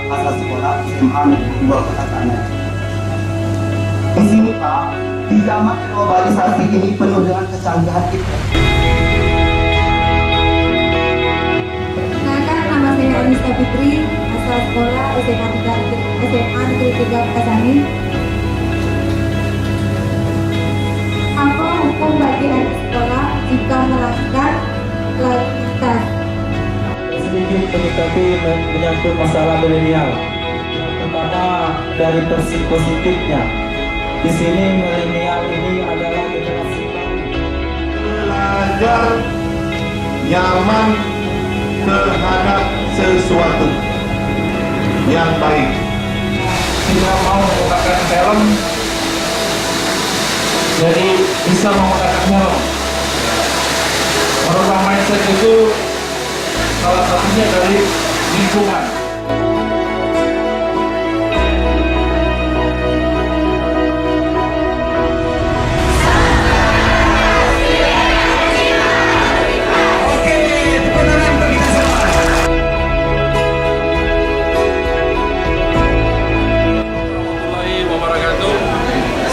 Asal sekolah SMA Negeri 2 Kota Tanah. Di sini Pak, di zaman globalisasi ini penuh dengan kecanggihan kita. Perkenalkan, nama saya Anissa Fitri, asal sekolah SMA Negeri 3 Kota Tanah. Apa hukum bagi anak sekolah jika melanggar lalu lintas? Sedikit menyikapi menyangkut masalah milenial. Yang pertama dari persik positifnya. Di sini milenial ini adalah generasi belajar nyaman terhadap sesuatu yang baik. tidak mau menggunakan helm, jadi bisa menggunakan helm. Merubah mindset itu salah satunya dari lingkungan.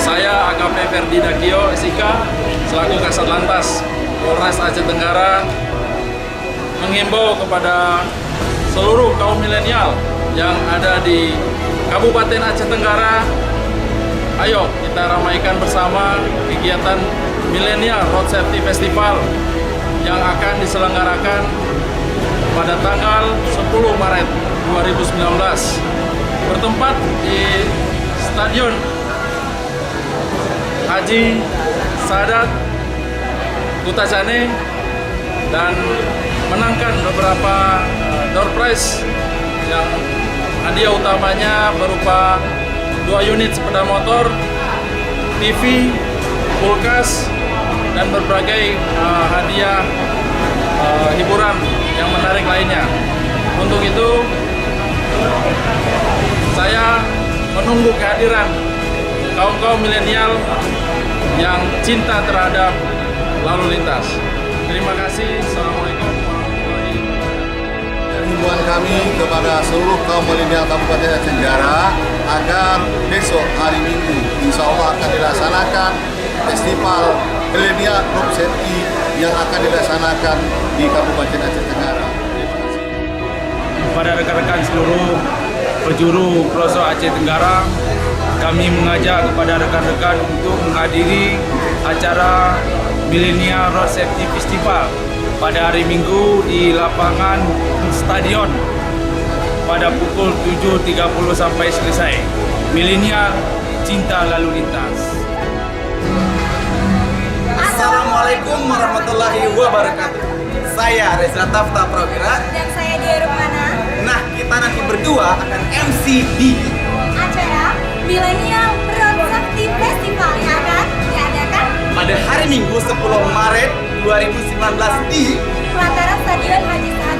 Saya AKP Ferdi Dakio, SIK, selaku Kasat Lantas Polres Aceh Tenggara, menghimbau kepada seluruh kaum milenial yang ada di Kabupaten Aceh Tenggara, ayo kita ramaikan bersama kegiatan Millennial Road Safety Festival yang akan diselenggarakan pada tanggal 10 Maret 2019 bertempat di Stadion Haji Sadat Kutajane dan menangkan beberapa door prize yang hadiah utamanya berupa 2 unit sepeda motor, TV, kulkas, dan berbagai hadiah hiburan yang menarik lainnya. Untuk itu saya menunggu kehadiran kaum milenial yang cinta terhadap lalu lintas. Terima kasih. Assalamualaikum warahmatullahi wabarakatuh. Himbauan kami kepada seluruh kaum milenial Kabupaten Aceh Tenggara agar besok hari Minggu insya Allah akan dilaksanakan Festival Millennial Road Safety yang akan dilaksanakan di Kabupaten Aceh Tenggara. Terima kasih. Kepada rekan-rekan seluruh penjuru pelosok Aceh Tenggara, kami mengajak kepada rekan-rekan untuk menghadiri acara Millennial Road Safety Festival pada hari Minggu di lapangan stadion pada pukul 7.30 sampai selesai. Milenial cinta lalu lintas. Assalamualaikum warahmatullahi wabarakatuh. Saya Reza Tafta Prawira. Dan saya Dia Rukmana. Nah, kita nanti berdua akan MC di Acara Millennial Road Safety Festival yang akan diadakan pada hari Minggu 10 Maret 2019 di pelataran Stadion Haji Sadat